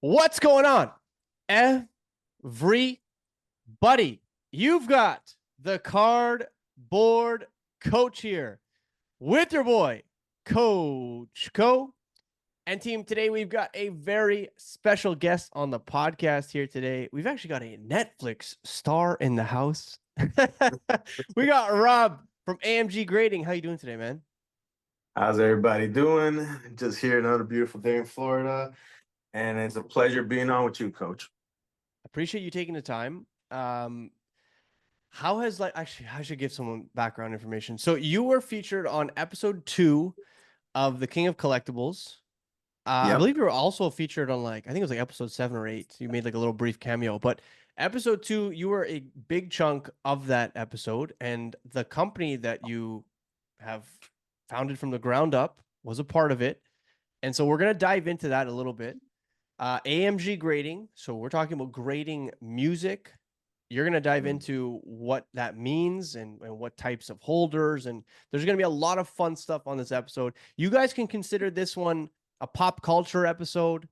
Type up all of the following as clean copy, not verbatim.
What's going on, everybody? You've got the cardboard coach here with your boy, Coach Co. And team, today we've got a very special guest on the podcast here today. We've actually got a Netflix star in the house. We got Rob from AMG Grading. How you doing today, man? How's everybody doing? Just here another beautiful day in Florida, and it's a pleasure being on with you, Coach. Appreciate you taking the time. How has actually I should give someone background information. So you were featured on episode 2 of The King of Collectibles. I Yep. believe you were also featured on I think it was episode 7 or 8. You made a little brief cameo, but episode 2, you were a big chunk of that episode, and the company that you have founded from the ground up was a part of it. And so we're gonna dive into that a little bit. AMG grading. So we're talking about grading music. You're going to dive into what that means and what types of holders. And there's going to be a lot of fun stuff on this episode. You guys can consider this one a pop culture episode.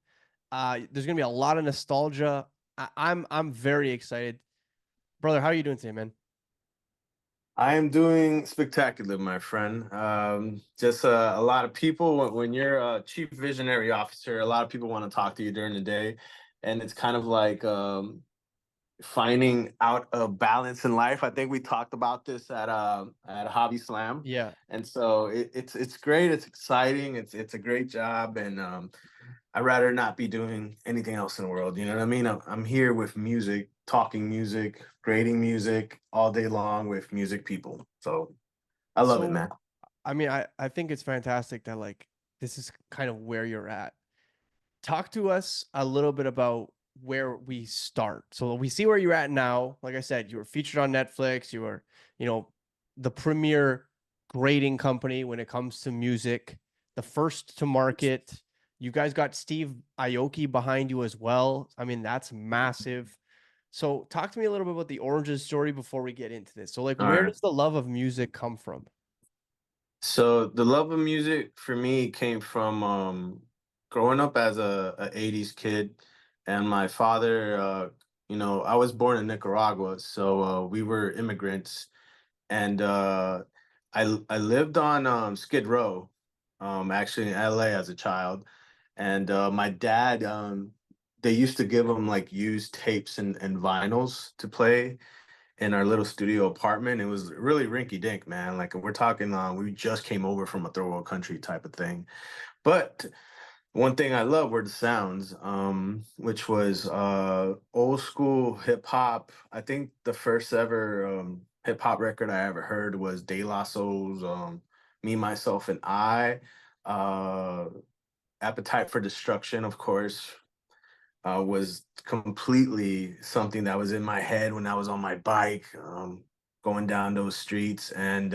There's going to be a lot of nostalgia. I'm very excited. Brother, how are you doing today, man? I am doing spectacular, my friend. Just a lot of people, when you're a chief visionary officer, a lot of people want to talk to you during the day. And it's kind of like finding out a balance in life. I think we talked about this at Hobby Slam. Yeah. And so it's great. It's exciting. It's a great job. And I'd rather not be doing anything else in the world. You know what I mean? I'm here with music, talking music, grading music all day long with music people. So I love it, So, man. I mean, I think it's fantastic that this is kind of where you're at. Talk to us a little bit about where we start. So we see where you're at now. Like I said, you were featured on Netflix. You were, the premier grading company when it comes to music, the first to market. You guys got Steve Aoki behind you as well. I mean, that's massive. So talk to me a little bit about the Oranges story before we get into this. So All where right. does the love of music come from? So the love of music for me came from growing up as a 80s kid, and my father, I was born in Nicaragua, so we were immigrants, and I lived on Skid Row, actually in LA as a child, and my dad, they used to give him like used tapes and vinyls to play in our little studio apartment. It was really rinky dink, man. Like we're talking, we just came over from a third world country type of thing. But one thing I love were the sounds, which was old school hip hop. I think the first ever hip hop record I ever heard was De La Soul's "Me, Myself, and I." Uh, Appetite for Destruction, of course, was completely something that was in my head when I was on my bike, going down those streets, and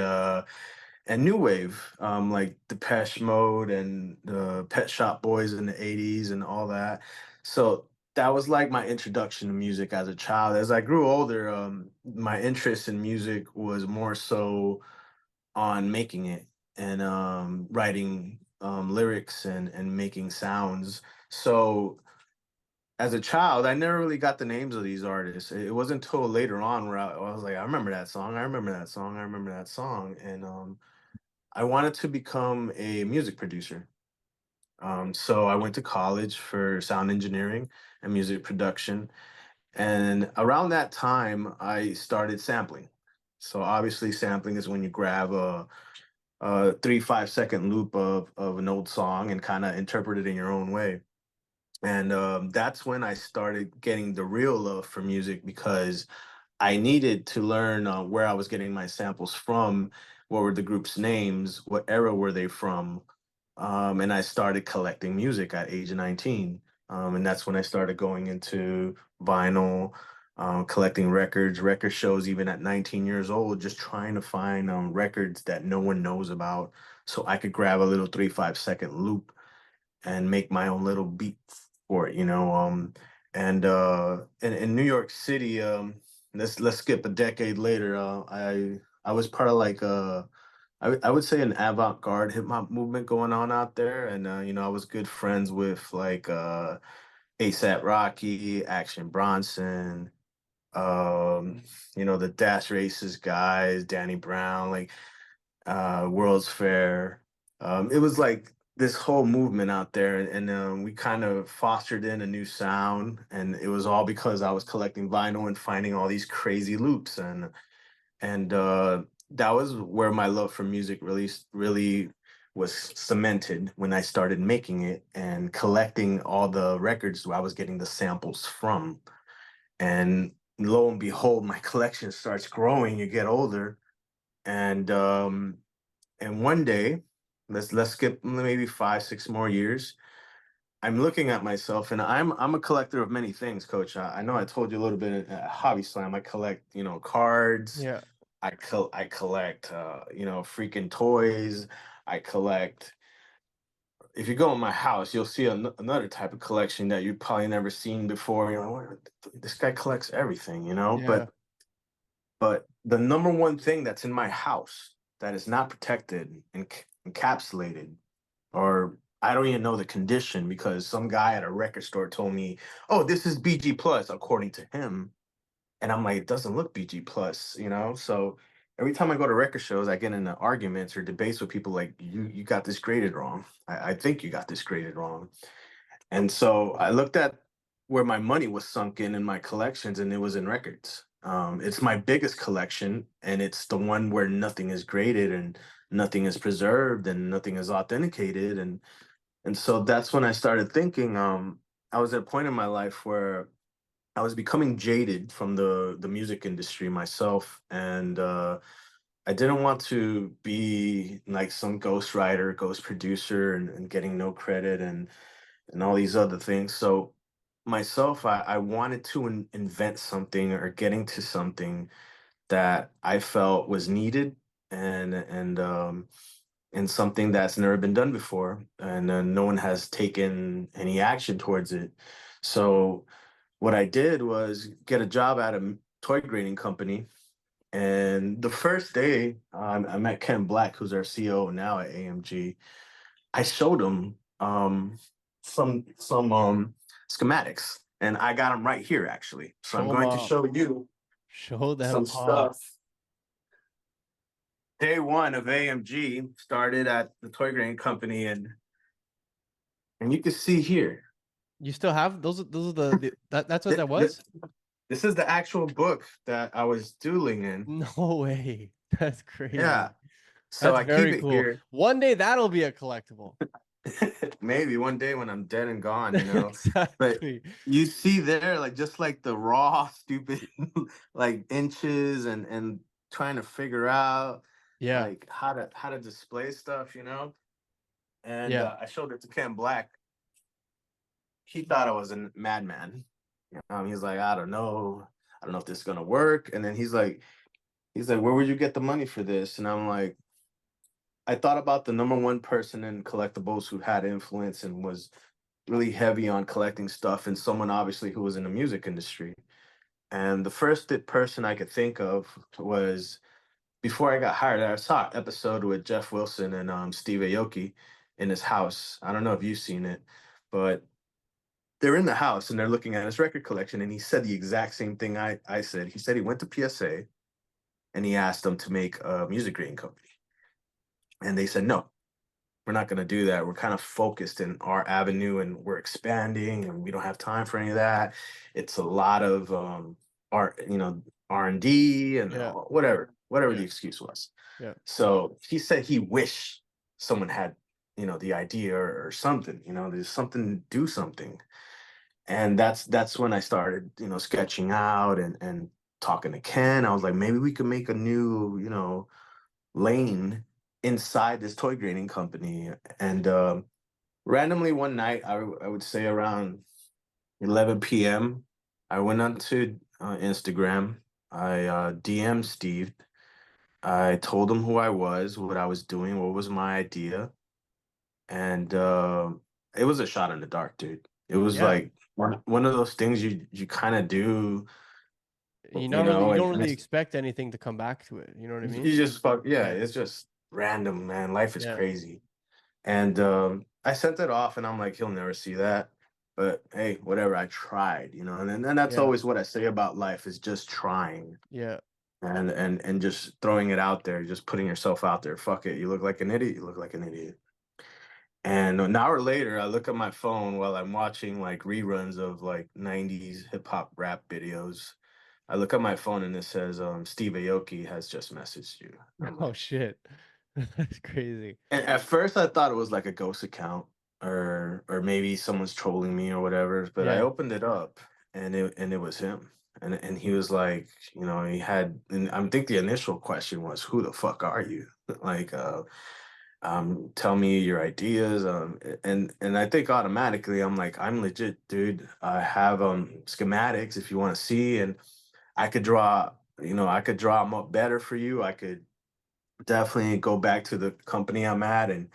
new wave, like Depeche Mode and the Pet Shop Boys in the '80s and all that. So that was like my introduction to music as a child. As I grew older, my interest in music was more so on making it and writing lyrics and making sounds. So as a child, I never really got the names of these artists. It wasn't until later on where I was like, I remember that song, I remember that song, I remember that song. And I wanted to become a music producer. So I went to college for sound engineering and music production. And around that time, I started sampling. So obviously, sampling is when you grab a 3 5 second loop of an old song and kind of interpret it in your own way. And that's when I started getting the real love for music because I needed to learn where I was getting my samples from, what were the group's names, what era were they from, and I started collecting music at age 19. And that's when I started going into vinyl, collecting records, record shows, even at 19 years old, just trying to find records that no one knows about so I could grab a little 3 5 second loop and make my own little beat for it. And in New York City, let's skip a decade later. I was part of like I would say an avant-garde hip hop movement going on out there, and I was good friends with like ASAP Rocky, Action Bronson, um, the Dash Races guys, Danny Brown, like World's Fair. It was like this whole movement out there, and we kind of fostered in a new sound, and it was all because I was collecting vinyl and finding all these crazy loops, and that was where my love for music really was cemented when I started making it and collecting all the records I was getting the samples from. And lo and behold, my collection starts growing. You get older, and one day, let's skip maybe 5, 6 more years. I'm looking at myself, and I'm a collector of many things, Coach. I know I told you a little bit at Hobby Slam. I collect, cards. Yeah. I collect, freaking toys. I collect. If you go in my house, you'll see another type of collection that you've probably never seen before. You're like, this guy collects everything, Yeah. But the number one thing that's in my house that is not protected and encapsulated, or I don't even know the condition because some guy at a record store told me, "Oh, this is BG plus," according to him, and I'm like, "It doesn't look BG plus." So every time I go to record shows, I get into arguments or debates with people like, "You got this graded wrong. I think you got this graded wrong." And so I looked at where my money was sunk in my collections, and it was in records. It's my biggest collection, and it's the one where nothing is graded and nothing is preserved and nothing is authenticated. And so that's when I started thinking. I was at a point in my life where I was becoming jaded from the music industry myself, and I didn't want to be like some ghost writer, ghost producer, and getting no credit and all these other things. So myself, I wanted to invent something or getting to something that I felt was needed and something that's never been done before, and no one has taken any action towards it. So what I did was get a job at a toy grading company. And the first day, I met Ken Black, who's our CEO now at AMG. I showed him some schematics, and I got them right here actually. So I'm Show them going to off. show you Show them some off. stuff. Day one of AMG started at the toy grain company, and you can see here. You still have those? Those are that's what that This, was? this is the actual book that I was doodling in. No way. That's Yeah. crazy. So That's I keep very it cool. here. One day that'll be a collectible. Maybe one day when I'm dead and gone. But Exactly. you see there, like just like the raw, stupid, like inches and trying to figure out Yeah. like how to display stuff. And Yeah. I showed it to Ken Black. He thought I was a madman. He's like, I don't know. I don't know if this is gonna work. And then he's like, where would you get the money for this? And I'm like, I thought about the number one person in collectibles who had influence and was really heavy on collecting stuff, and someone obviously who was in the music industry. And the first person I could think of was before I got hired. I saw an episode with Jeff Wilson and Steve Aoki in his house. I don't know if you've seen it, but they're in the house and they're looking at his record collection. And he said the exact same thing I said. He said he went to PSA and he asked them to make a music grading company. And they said, no, we're not going to do that. We're kind of focused in our avenue and we're expanding and we don't have time for any of that. It's a lot of art, R&D and Yeah. whatever Yeah. the excuse was. Yeah. So he said he wished someone had, the idea or something, there's something, do something. And that's when I started, sketching out and talking to Ken. I was like, maybe we could make a new, lane inside this toy grading company. And randomly one night, I would say around 11 p.m., I went onto Instagram. I DM'd Steve. I told him who I was, what I was doing, what was my idea. And it was a shot in the dark, dude. It was Yeah. like one of those things you kind of do, You don't and really expect anything to come back to it. You know what I mean? you just fuck, yeah, Yeah. it's just random, man. Life is Yeah. crazy. And I sent it off and I'm like, he'll never see that. But hey, whatever, I tried, and that's Yeah. always what I say about life is just trying Yeah. and just throwing it out there, just putting yourself out there. Fuck it. You look like an idiot, you look like an idiot. And an hour later, I look at my phone while I'm watching like reruns of like 90s hip hop rap videos. I look at my phone and it says, Steve Aoki has just messaged you. I'm Oh like, shit. That's crazy. and at first I thought it was like a ghost account or maybe someone's trolling me or whatever. But I Yeah. opened it up and it was him. And he was like, he had, and I think the initial question was, who the fuck are you? Like, tell me your ideas. And I think automatically I'm like, I'm legit, dude. I have schematics if you want to see, and I could draw, I could draw them up better for you. I could definitely go back to the company I'm at and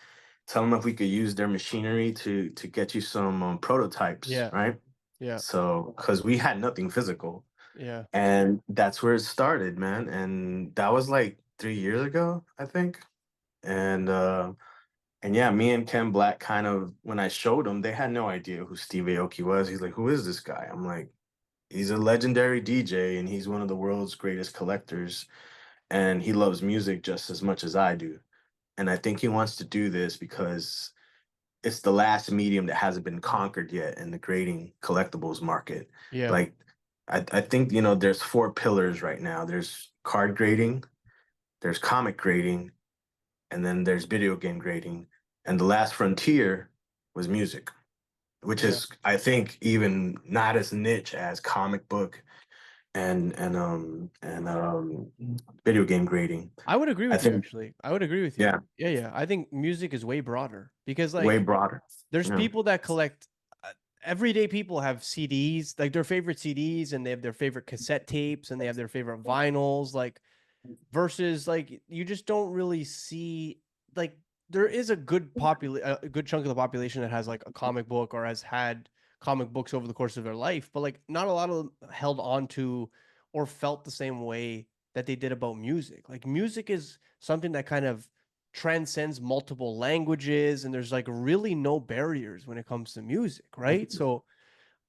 tell them if we could use their machinery to get you some prototypes, Yeah. right? Yeah. So, because we had nothing physical, Yeah. and that's where it started, man. And that was like 3 years ago, I think. And yeah, me and Ken Black kind of, when I showed them, they had no idea who Steve Aoki was. He's like, who is this guy? I'm like, he's a legendary DJ and he's one of the world's greatest collectors. And he loves music just as much as I do. And I think he wants to do this because it's the last medium that hasn't been conquered yet in the grading collectibles market. Yeah. Like, I think, there's four pillars right now. There's card grading, there's comic grading, and then there's video game grading. And the last frontier was music, which Yeah. is, I think, even not as niche as comic book and video game grading. I would agree I with you think, actually. I would agree with you. yeah, Yeah, yeah. I think music is way broader because way like broader. there's Yeah. people that collect everyday people have CDs, like their favorite CDs and they have their favorite cassette tapes and they have their favorite vinyls like versus like you just don't really see like there is a good chunk of the population that has like a comic book or has had comic books over the course of their life, but like not a lot of them held on to or felt the same way that they did about music. Like music is something that kind of transcends multiple languages and there's like really no barriers when it comes to music, right? So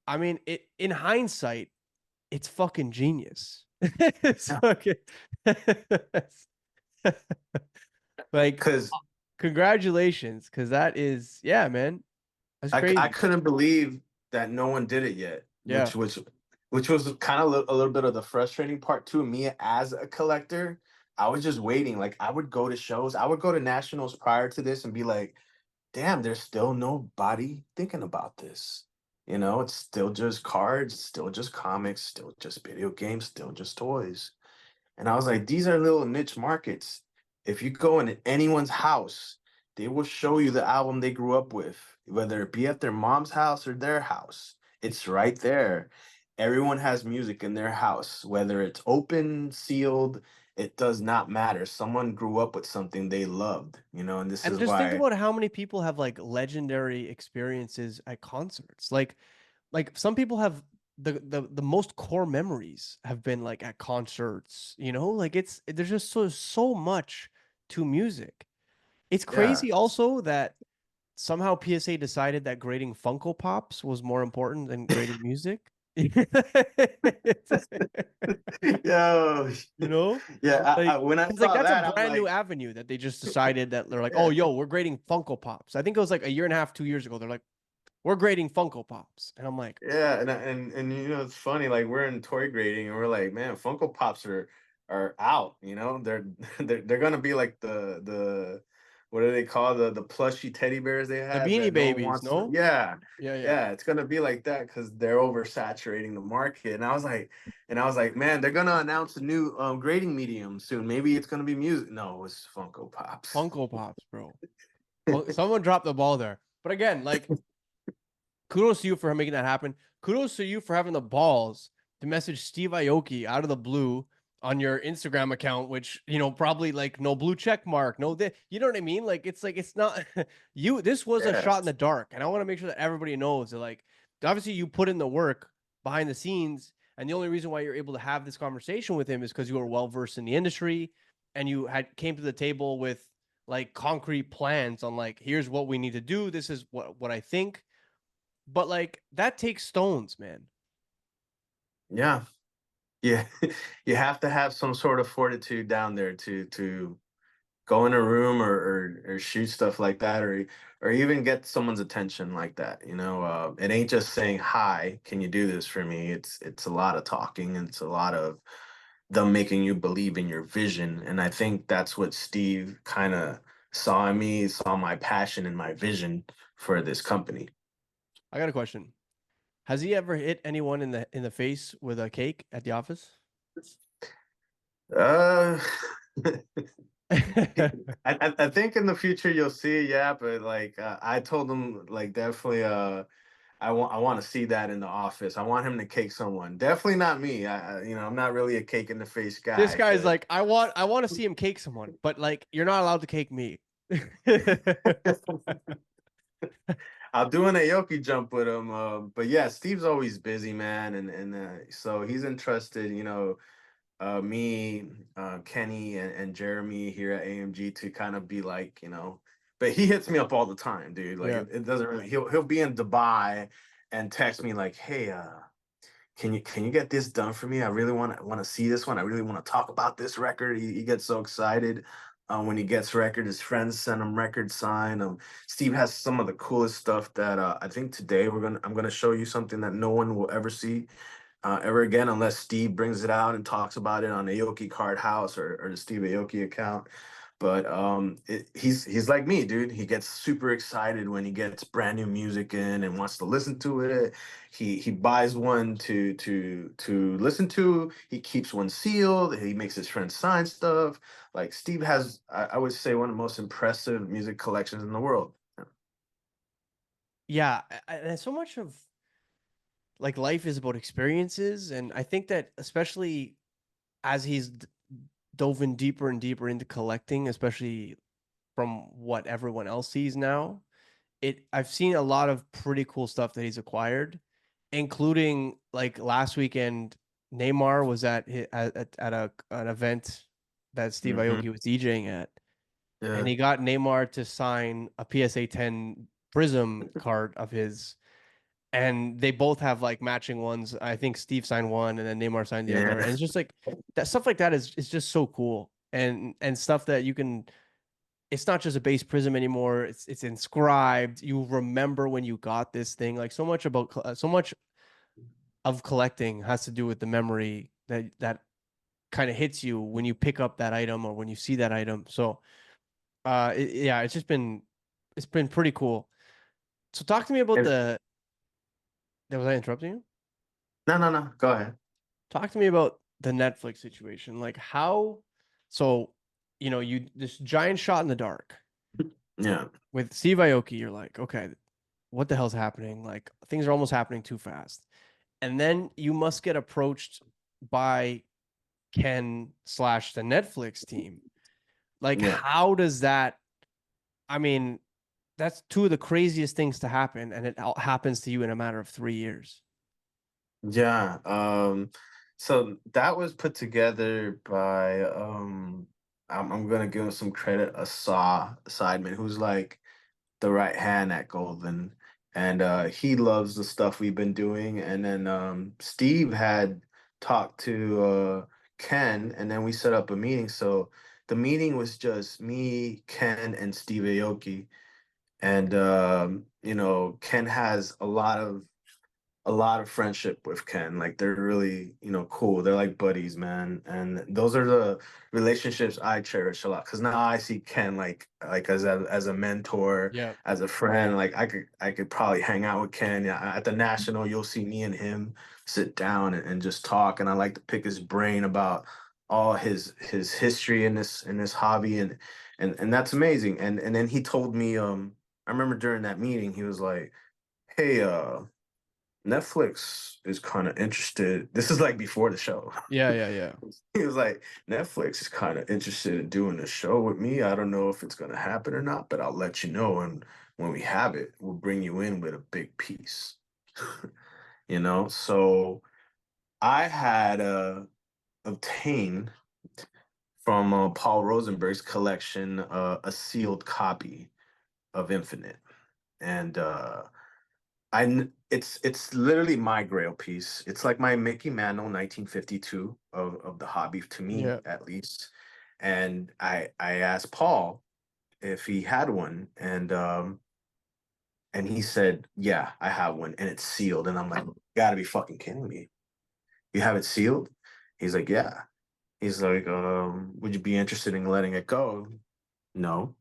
I mean, it in hindsight, it's fucking genius. It's Yeah. fucking like Because congratulations, because that is yeah, man. That's I crazy. couldn't believe that no one did it yet, Yeah. which was kind of a little bit of the frustrating part too. Me as a collector, I was just waiting. Like I would go to shows, I would go to nationals prior to this and be like, damn, there's still nobody thinking about this. It's still just cards, still just comics, still just video games, still just toys. And I was like, these are little niche markets. If you go into anyone's house, they will show you the album they grew up with, whether it be at their mom's house or their house. It's right there. Everyone has music in their house, whether it's open, sealed, it does not matter. Someone grew up with something they loved, and this And is just think why. about how many people have like legendary experiences at concerts. Like some people have the most core memories have been like at concerts, you know? Like it's there's just so much to music. It's Yeah. crazy also that somehow PSA decided that grading Funko Pops was more important than grading music. Yo, You know? yeah. Like, When I it's like saw that's a that, I'm brand new like, avenue that they just decided that they're like, oh, yeah. yo, we're grading Funko Pops. I think it was like a year and a half, 2 years ago. They're like, we're grading Funko Pops. And I'm like, Yeah, and it's funny, like we're in toy grading and we're like, man, Funko Pops are out, They're they're gonna be like the what do they call the plushy teddy bears they the have Beanie that no one Babies, wants to, no? yeah. Yeah, yeah. Yeah, it's gonna be like that because they're oversaturating the market. And I was like, man, they're gonna announce a new grading medium soon. Maybe it's gonna be music. No, it's Funko Pops. Funko Pops, bro. Someone dropped the ball there. But again, like kudos to you for making that happen. Kudos to you for having the balls to message Steve Aoki out of the blue on your Instagram account, which probably like no blue check mark, you know what I mean? Like it's not you. This was a Yeah. shot in the dark, and I want to make sure that everybody knows that like obviously you put in the work behind the scenes, and the only reason why you're able to have this conversation with him is because you were well versed in the industry, and you had came to the table with like concrete plans on like here's what we need to do. This is what I think but like that takes stones, man. Yeah. Yeah. You have to have some sort of fortitude down there to go in a room or shoot stuff like that, or even get someone's attention like that. It ain't just saying, hi, can you do this for me? It's a lot of talking, and it's a lot of them making you believe in your vision. And I think that's what Steve kind of saw in me, saw my passion and my vision for this company. I got a question. Has he ever hit anyone in the face with a cake at the office? uh I think in the future you'll see, yeah, but like I told him, like, definitely I want to see that in the office. I want him to cake someone. Definitely not me. I'm not really a cake in the face This guy, guy's but like, I want to see him cake someone, but like you're not allowed to cake me. I'll do an Aoki jump with him. But yeah, Steve's always busy, man, and so he's entrusted, me, Kenny, and Jeremy here at AMG to kind of be like, but he hits me up all the time, dude. Like Yeah. it doesn't really. He'll be in Dubai and text me like, hey, can you get this done for me? I really want to see this one. I really want to talk about this record. He gets so excited when he gets record. His friends send him record sign. Steve has some of the coolest stuff that I think today I'm gonna show you something that no one will ever see ever again, unless Steve brings it out and talks about it on Aoki Card House or the Steve Aoki account. But he's like me, dude. He gets super excited when he gets brand new music in and wants to listen to it. He buys one to listen to. He keeps one sealed. He makes his friends sign stuff. Like Steve has, I would say, one of the most impressive music collections in the world. Yeah, and so much of like life is about experiences, and I think that especially as he's dove in deeper and deeper into collecting, especially from what everyone else sees now, I've seen a lot of pretty cool stuff that he's acquired, including like last weekend Neymar was at an event that Steve Hmm. Aoki was DJing at, and Yeah, he got Neymar to sign a PSA 10 Prism card of his, and they both have like matching ones. I think Steve signed one and then Neymar signed the other. yeah. And it's just like that stuff like that is just so cool. And stuff that you can, it's not just a base prism anymore. It's inscribed. You remember when you got this thing. Like so much of collecting has to do with the memory that kind of hits you when you pick up that item or when you see that item. So yeah, it's been pretty cool. So talk to me about And, the was I interrupting you? no, no, no. Go ahead. Talk to me about the Netflix situation. Like how, so, you this giant shot in the dark Yeah, with Steve Aoki, you're like, okay, what the hell's happening? Like things are almost happening too fast. And then you must get approached by Ken slash the Netflix team. Like, yeah. how does that, I mean, that's two of the craziest things to happen, and it all happens to you in a matter of 3 years. Yeah. So that was put together by I'm gonna give him some credit, Asa Sideman, who's like the right hand at Golden. And he loves the stuff we've been doing. And then Steve had talked to Ken, and then we set up a meeting. So the meeting was just me, Ken, and Steve Aoki. And Ken has a lot of friendship with Ken. Like they're really, cool. They're like buddies, man. And those are the relationships I cherish a lot. Cause now I see Ken like as a mentor, Yeah. as a friend. Like I could probably hang out with Ken. Yeah, at the national, you'll see me and him sit down and just talk. And I like to pick his brain about all his history in this hobby, and that's amazing. And then he told me, I remember during that meeting, he was like, hey, Netflix is kind of interested. This is like before the show. Yeah, yeah, yeah. He was like, Netflix is kind of interested in doing a show with me. I don't know if it's going to happen or not, but I'll let you know. And when we have it, we'll bring you in with a big piece. So I had obtained from Paul Rosenberg's collection a sealed copy of Infinite. And It's literally my Grail piece. It's like my Mickey Mantle 1952 of the hobby, to me Yeah. at least. And I asked Paul if he had one, and he said, "Yeah, I have one, and it's sealed." And I'm like, "Gotta be fucking kidding me! You have it sealed?" He's like, "Yeah." He's like, "Would you be interested in letting it go?" No.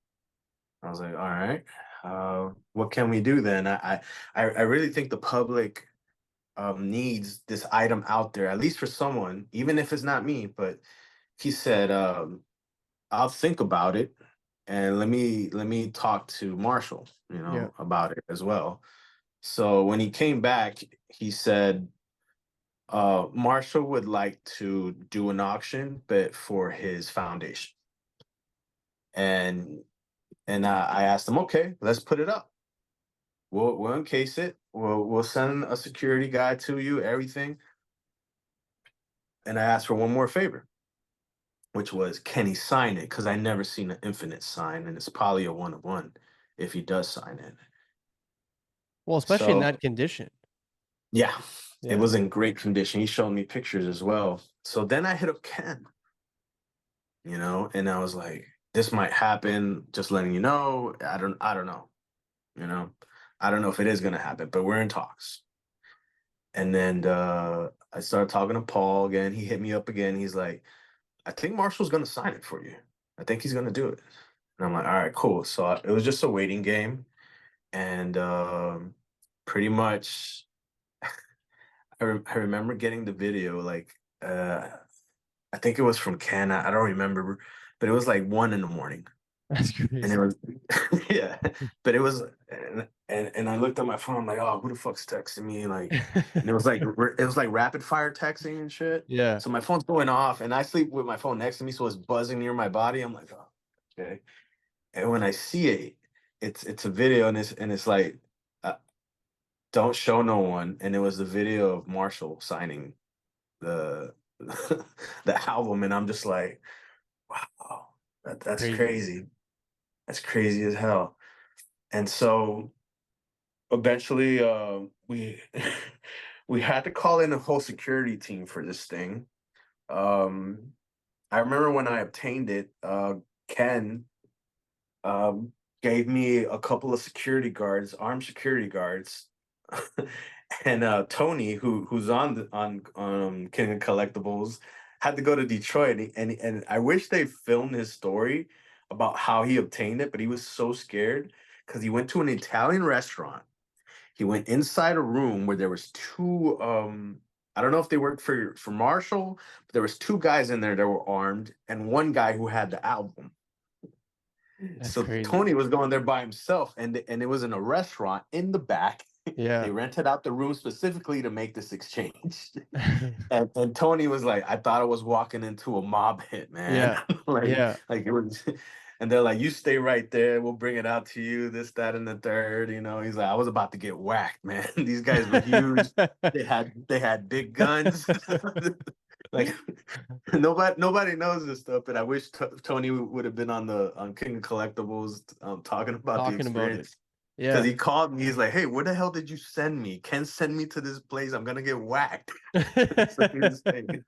I was like, "All right. What can we do then?" I really think the public needs this item out there, at least for someone, even if it's not me. But he said, "I'll think about it, and let me talk to Marshall, Yeah. about it as well." So when he came back, he said, Marshall would like to do an auction, but for his foundation. And I asked him, okay, let's put it up. We'll encase it. We'll send a security guy to you, everything. And I asked for one more favor, which was, can he sign it? Because I never seen an infinite sign, and it's probably a 1 of 1 if he does sign it. Well, especially in So that condition. yeah, it Yeah. was in great condition. He showed me pictures as well. So then I hit up Ken, and I was like, this might happen. Just letting you know. I don't know. You know, I don't know if it is gonna happen, but we're in talks. And then I started talking to Paul again. He hit me up again. He's like, I think Marshall's gonna sign it for you. I think he's gonna do it. And I'm like, all right, cool. So it was just a waiting game, and pretty much, I remember getting the video like I think it was from Ken. I don't remember, but it was like 1 in the morning. That's And it crazy. was yeah, but it was and I looked at my phone, I'm like, oh, who the fuck's texting me? Like, and it was like rapid fire texting and shit. Yeah. So my phone's going off, and I sleep with my phone next to me, so it's buzzing near my body. I'm like, oh, okay. And when I see it, it's a video, and it's like, uh, don't show no one. And it was the video of Marshall signing the the album, and I'm just like, wow, that's Crazy. crazy. That's crazy as hell. And so eventually, we we had to call in a whole security team for this thing. Um, I remember when I obtained it, Ken um, gave me a couple of security guards, armed security guards, and Tony, who's on King of Collectibles, had to go to Detroit, and I wish they filmed his story about how he obtained it, but he was so scared because he went to an Italian restaurant. He went inside a room where there was two. I don't know if they worked for Marshall, but there was two guys in there that were armed, and one guy who had the album. That's So crazy. Tony was going there by himself, and it was in a restaurant in the back. They Yeah. rented out the room specifically to make this exchange. And Tony was like, I thought I was walking into a mob hit, man. Yeah. like Yeah. like it was, and they're like, you stay right there, we'll bring it out to you, this, that, and the third. He's like, I was about to get whacked, man. These guys were huge. They had big guns. Like nobody knows this stuff, but I wish Tony would have been on King of Collectibles, talking about the Talking about it. experience. Because Yeah. he called me, he's like, "Hey, where the hell did you send me? Ken send me to this place. I'm gonna get whacked." So he was saying,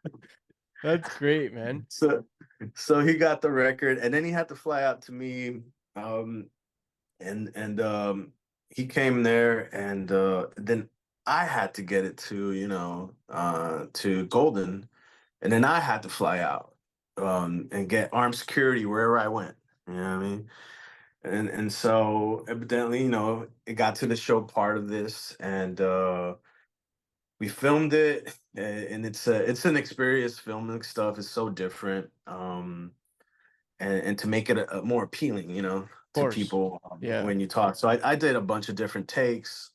That's great, man. so so he got the record, and then he had to fly out to me, um, and he came there, and then I had to get it to Golden, and then I had to fly out, and get armed security wherever I went. You know what I mean? And so evidently, it got to the show part of this, and we filmed it, and it's an experience. Filming stuff is so different, and to make it a more appealing, Of to course. people, Yeah. when you talk. So I did a bunch of different takes.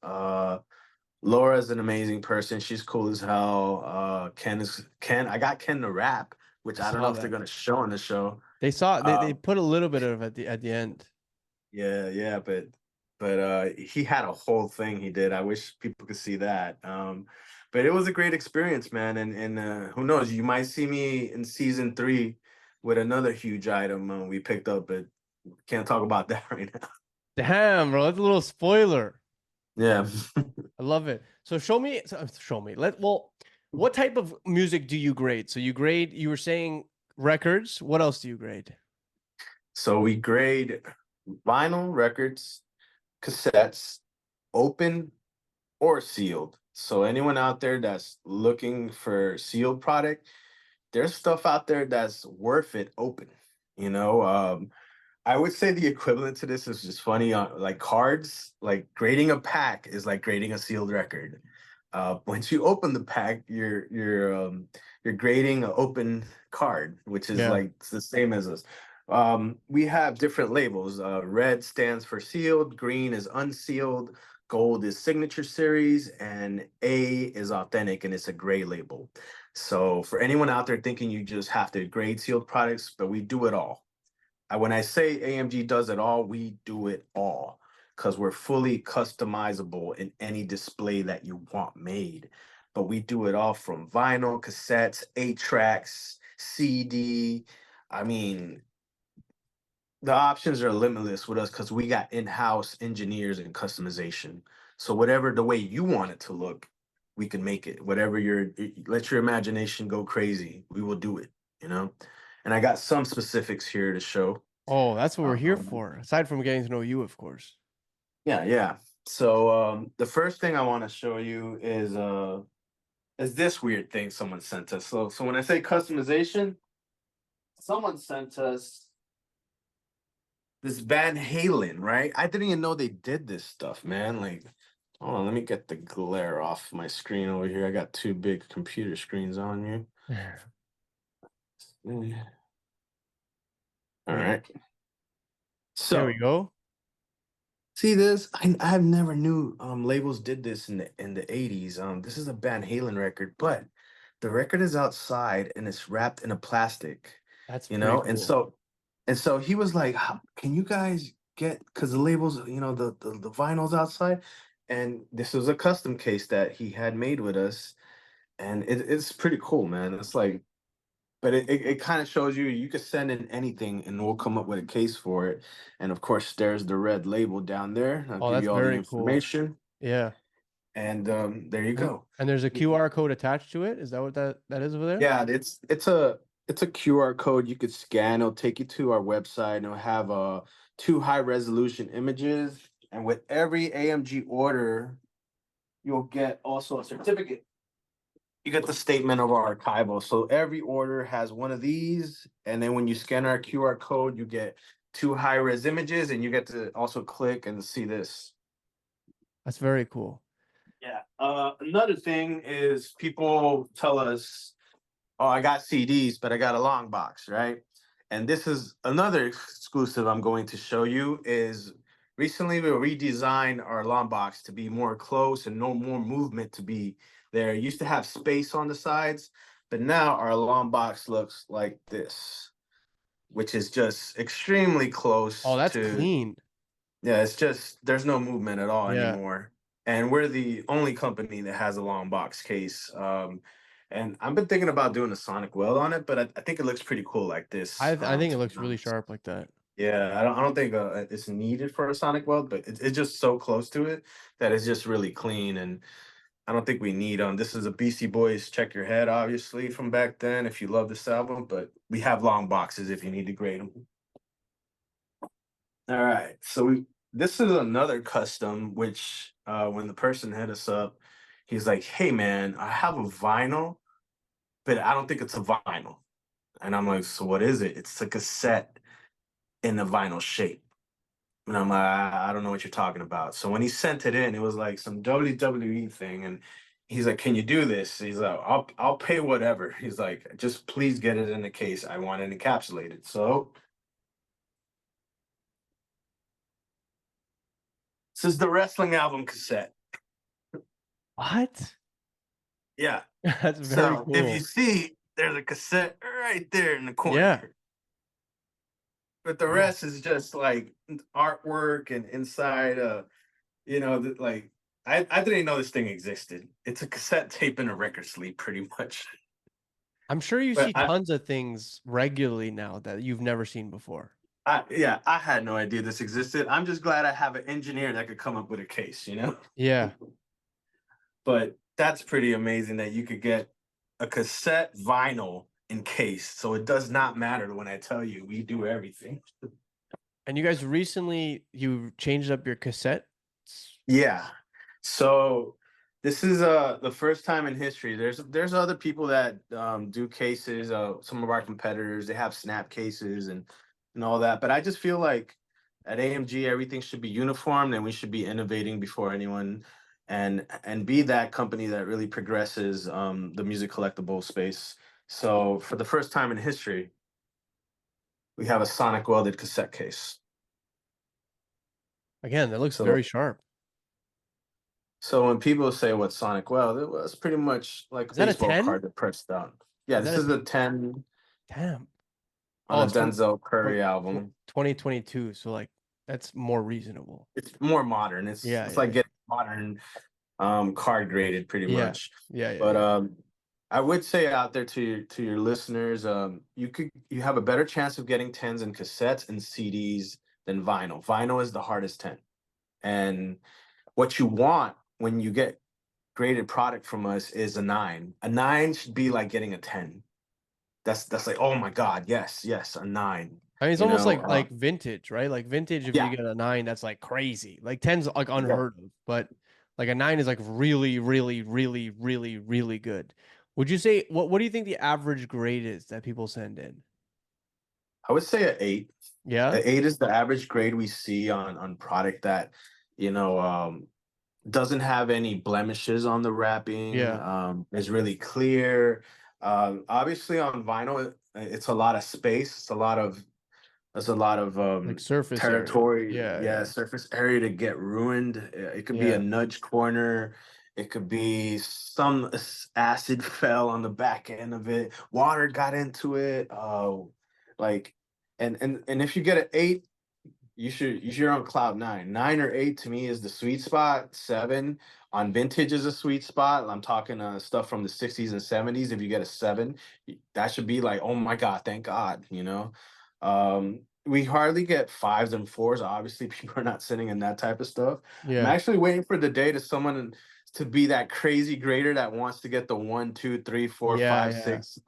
Laura's an amazing person. She's cool as hell. Ken. I got Ken to rap, which I I don't know saw if they're that. gonna show in the show. They Um, put a little bit of at the end. Yeah, yeah, but he had a whole thing he did. I wish people could see that. But it was a great experience, man. And who knows, you might see me in season 3 with another huge item, we picked up, but can't talk about that right now. Damn, bro, that's a little spoiler. Yeah. I love it. So show me. What type of music do you grade? So you were saying records. What else do you grade? So we grade vinyl records, cassettes, open or sealed. So anyone out there that's looking for sealed product, there's stuff out there that's worth it open. You know, I would say the equivalent to this is just funny. Like cards, like grading a pack is like grading a sealed record. Once you open the pack, you're grading an open card, which is Yeah. like it's the same as us. We have different labels. Red stands for sealed, green is unsealed, gold is signature series, and A is authentic, and it's a gray label. So for anyone out there thinking you just have to grade sealed products, but we do it all. When I say AMG does it all, we do it all because we're fully customizable in any display that you want made. But we do it all from vinyl, cassettes, 8 tracks, CD. I mean, the options are limitless with us because we got in-house engineers and customization. So whatever the way you want it to look, we can make it. Whatever let your imagination go crazy. We will do it, you know? And I got some specifics here to show. Oh, that's what we're here Um, for. Aside from getting to know you, of course. yeah, yeah. So the first thing I want to show you is this weird thing someone sent us. So when I say customization, someone sent us this Van Halen, right? I didn't even know they did this stuff, man. Like, hold on, let me get the glare off my screen over here. I got two big computer screens on here. All right. There we So go. see this? I've never knew labels did this in the 80s. This is a Van Halen record, but the record is outside and it's wrapped in a plastic, That's you pretty know? cool. And so he was like, can you guys get because the labels, you know, the vinyl's outside? And this was a custom case that he had made with us. And it's pretty cool, man. It's like but it kind of shows you could send in anything and we'll come up with a case for it. And of course, there's the red label down there. I'll Oh, give that's you all the very cool. information. Yeah. And there you And go. and there's a QR code attached to it. Is that what that is over there? Yeah, it's a QR code you could scan. It'll take you to our website and it'll have two high resolution images. And with every AMG order, you'll get also a certificate. You get the statement of our archival. So every order has one of these, and then when you scan our QR code, you get two high-res images, and you get to also click and see this. That's very cool. Yeah. Another thing is people tell us, "Oh, I got CDs, but I got a long box, right?" And this is another exclusive I'm going to show you. Is recently we redesigned our long box to be more close and no more movement to be there. It used to have space on the sides, but now our long box looks like this, which is just extremely Oh, close that's to clean. yeah, it's just there's no movement at all Yeah. anymore. And we're the only company that has a long box case. And I've been thinking about doing a sonic weld on it, but I think it looks pretty cool like this. I think it To be looks really honest. sharp like that. Yeah, I don't think it's needed for a sonic weld, but it's just so close to it that it's just really clean. And I don't think we need this is a Beastie Boys Check Your Head, obviously from back then. If you love this album, but we have long boxes if you need to grade them. All right. So this is another custom, which when the person hit us up, he's like, "Hey man, I have a vinyl, but I don't think it's a vinyl." And I'm like, "So what is it?" It's a cassette in a vinyl shape. And I'm like, I don't know what you're talking about. So when he sent it in, it was like some WWE thing. And he's like, "Can you do this?" He's like, I'll pay whatever. He's like, "Just please get it in the case. I want it encapsulated." So this is the wrestling album cassette. What? Yeah. That's very So if you cool. see, there's a cassette right there in the Yeah. corner. But the Wow. rest is just like artwork and inside like I didn't know this thing existed. It's a cassette tape and a record sleeve pretty much. I'm sure you But see tons of things regularly now that you've never seen before. Yeah, I had no idea this existed. I'm just glad I have an engineer that could come up with a case, you know? Yeah. But that's pretty amazing that you could get a cassette vinyl encased. So it does not matter when I tell you we do everything. And you guys recently you changed up your cassettes? Yeah. So this is the first time in history. There's other people that do cases. Some of our competitors, they have snap cases and all that. But I just feel like at AMG everything should be uniform and we should be innovating before anyone, and be that company that really progresses the music collectible space. So for the first time in history, we have a sonic welded cassette case. Again, that looks So very sharp. So when people say what Sonic well, it was pretty much like a Is that a baseball 10? card that pressed down. Yeah, Is that this a is the 10 damn? on Oh, a it's from Denzel from Curry album. 2022, so, like, that's more reasonable. It's more modern. Yeah, It's yeah, like yeah. getting modern card graded pretty Yeah. much. Yeah, yeah, But yeah. I would say out there to your listeners, you have a better chance of getting 10s and cassettes and CDs than vinyl. Vinyl is the hardest 10. And what you want when you get graded product from us is a 9. A 9 should be like getting a 10. That's like, oh my God, yes, yes, a 9. I mean, it's You almost know, like vintage, right? Like vintage, if you yeah, get a 9, that's like crazy. Like 10's like yeah. unheard of, but like a 9 is like really, really, really, really, really good. Would you say what do you think the average grade is that people send in? I would say a 8. Yeah? A 8 is the average grade we see on product that, you know, doesn't have any blemishes on the wrapping, Yeah. is really clear. Obviously on vinyl, it's a lot of space. There's a lot of Like surface area. territory, Yeah, yeah, yeah. surface area to get ruined. It could be a Yeah. nudge corner. It could be some acid fell on the back end of it. Water got into it. Like, and if you get an 8, you're on cloud 9. 9 or 8 to me is the sweet spot. 7 on vintage is a sweet spot. I'm talking stuff from the 60s and 70s. If you get a 7, that should be like, oh my God, thank God, you know. We hardly get 5s and 4s. Obviously, people are not sitting in that type of stuff. I'm Yeah. actually waiting for the day to someone to be that crazy grader that wants to get the 1, 2, 3, 4, Yeah, 5, yeah. 6.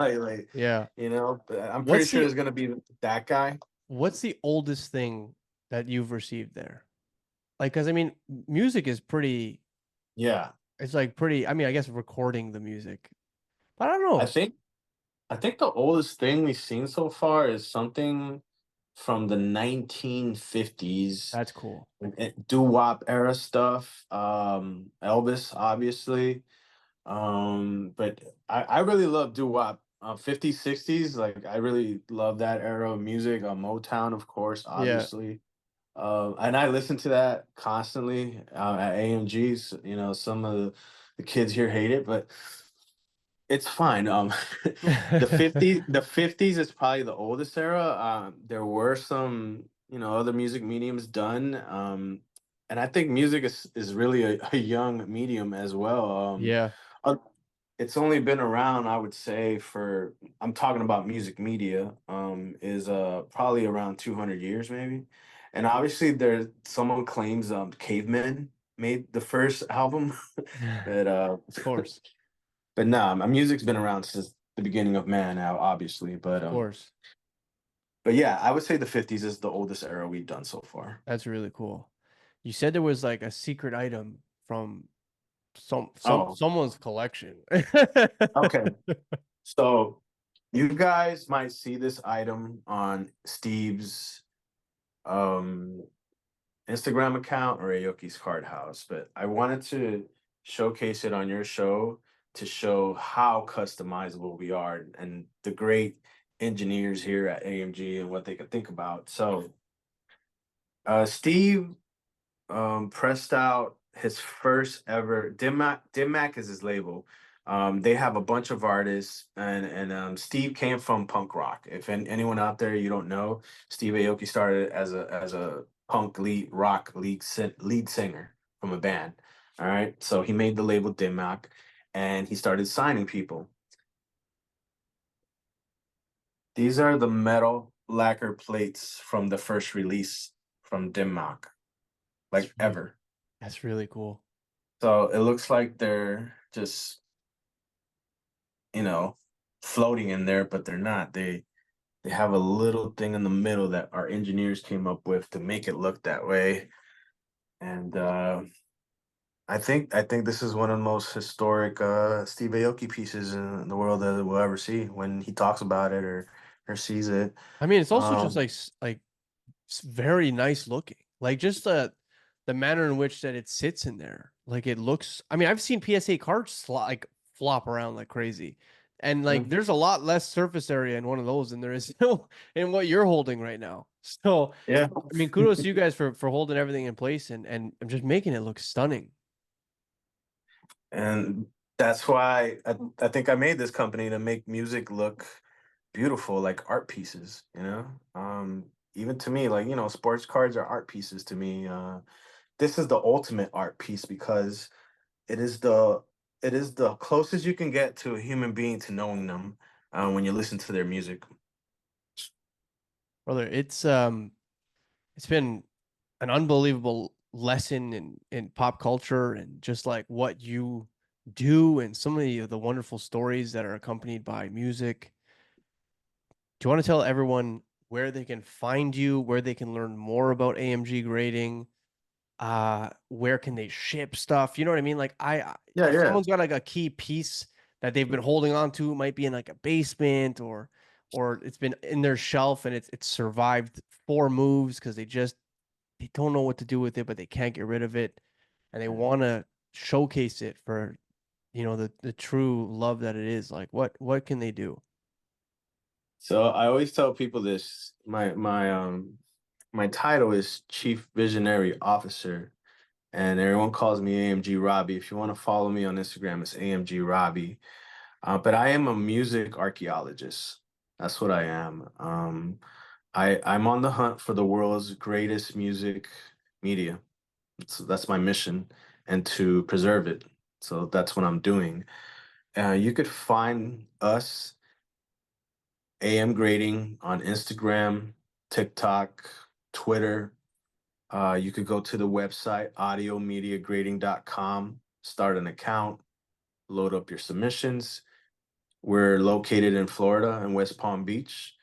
Yeah. You know, I'm pretty What's sure the there's gonna be that guy. what's the oldest thing that you've received there? Like, cuz I mean, music is pretty Yeah. it's like pretty I mean, I guess recording the music. But I don't I know. think I think the oldest thing we've seen so far is something from the 1950s, That's cool. doo-wop era stuff. Elvis, obviously. But I really love doo-wop. 50s, 60s, like I really love that era of music. Motown, of course, Yeah. obviously. And I listen to that constantly at AMGs. You know, some of the kids here hate it, but it's fine. The 50s is probably the oldest era. There were some, other music mediums done. And I think music is really a young medium as well. Yeah. Uh, it's only been around, I would say, for I'm talking about music media, is probably around 200 years maybe. And obviously there someone claims Cavemen made the first album. But Of course. but nah, my music's been around since the beginning of man now, obviously. Of course. But yeah, I would say the 50s is the oldest era we've done so far. That's really cool. You said there was like a secret item from Oh, someone's collection. okay. So you guys might see this item on Steve's um Instagram account or Aoki's Card House, but I wanted to showcase it on your show to show how customizable we are and the great engineers here at AMG and what they can think about. So, Steve pressed out his first ever Dim Mak is his label. They have a bunch of artists, and Steve came from punk rock. If anyone out there you don't know, Steve Aoki started as a punk lead singer from a band. All right, so he made the label Dim Mak, and he started signing people. These are the metal lacquer plates from the first release from Denmark, That's like really, ever. that's really cool. So it looks like they're just, you know, floating in there, but they're not. They have a little thing in the middle that our engineers came up with to make it look that way. And I think this is one of the most historic Steve Aoki pieces in the world that we'll ever see when he talks about it or sees it. I mean, it's also just Um, like it's very nice looking. Like just the manner in which that it sits in there. Like it looks. I mean, I've seen PSA cards like flop around like crazy, and like mm, there's a lot less surface area in one of those than there is in what you're holding right now. So, yeah, I mean, kudos to you guys for holding everything in place and just making it look stunning. and that's why I think I made this company to make music look beautiful, like art pieces. Even to me, like sports cards are art pieces to me. This is the ultimate art piece because it is the it is the closest you can get to a human being to knowing them when you listen to their music. Brother, it's been an unbelievable lesson in pop culture and just like what you do and some of the wonderful stories that are accompanied by music. Do you want to tell everyone where they can find you, where they can learn more about AMG grading? Where can they ship stuff? You know what I mean? Like Yeah, if yeah. someone's got like a key piece that they've been holding on to, it might be in like a basement or it's been in their shelf and it's survived four moves because they don't know what to do with it, but they can't get rid of it, and they want to showcase it for the true love that it is. Like what can they do? So I always tell people this. My title is Chief Visionary Officer, and everyone calls me AMG Robbie. If you want to follow me on Instagram, it's AMG Robbie. But I am a music archaeologist. That's what I am. I'm on the hunt for the world's greatest music media. So that's my mission, and to preserve it. So that's what I'm doing. You could find us AM Grading on Instagram, TikTok, Twitter. You could go to the website audiomediagrading.com, start an account, load up your submissions. We're located in Florida in West Palm Beach.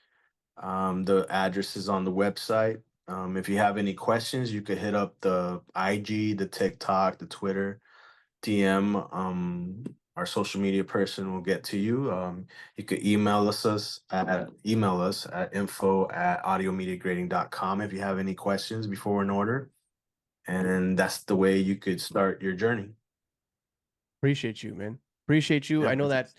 The address is on the website. If you have any questions, you could hit up the IG, the TikTok, the Twitter, DM. Our social media person will get to you. You could email us at info@audiomediagrading.com if you have any questions before an order. And that's the way you could start your journey. Appreciate you, man. Appreciate you. Yeah. I know that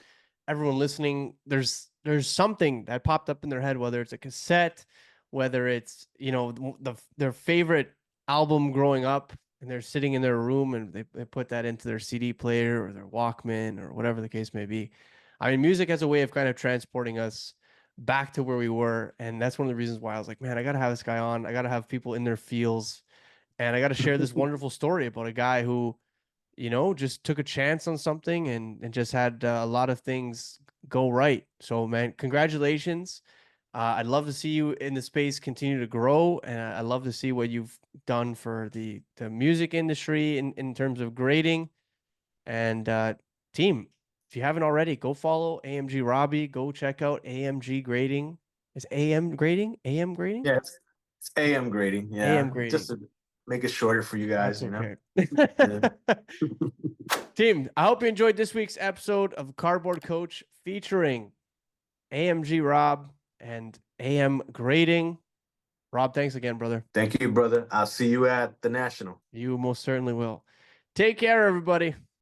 everyone listening, there's something that popped up in their head, whether it's a cassette, whether it's their favorite album growing up, and they're sitting in their room and they put that into their CD player or their Walkman or whatever the case may be. I mean, music has a way of kind of transporting us back to where we were, and that's one of the reasons why I was like, man, I gotta have this guy on. I gotta have people in their feels, and I gotta share this wonderful story about a guy who just took a chance on something and just had a lot of things go right. So, man, congratulations. I'd love to see you in the space continue to grow, and I love to see what you've done for the music industry in terms of grading. And team, if you haven't already, go follow AMG Robbie. Go check out AMG Grading. Is AM Grading? AM Grading? Yeah, it's AM grading. AM Yeah, just Grading. to make it shorter for you That's guys. okay. Yeah. Team, I hope you enjoyed this week's episode of Cardboard Coach featuring AMG Rob and AM Grading. Rob, thanks again, brother. Thank you, brother. I'll see you at the National. You most certainly will. Take care, everybody.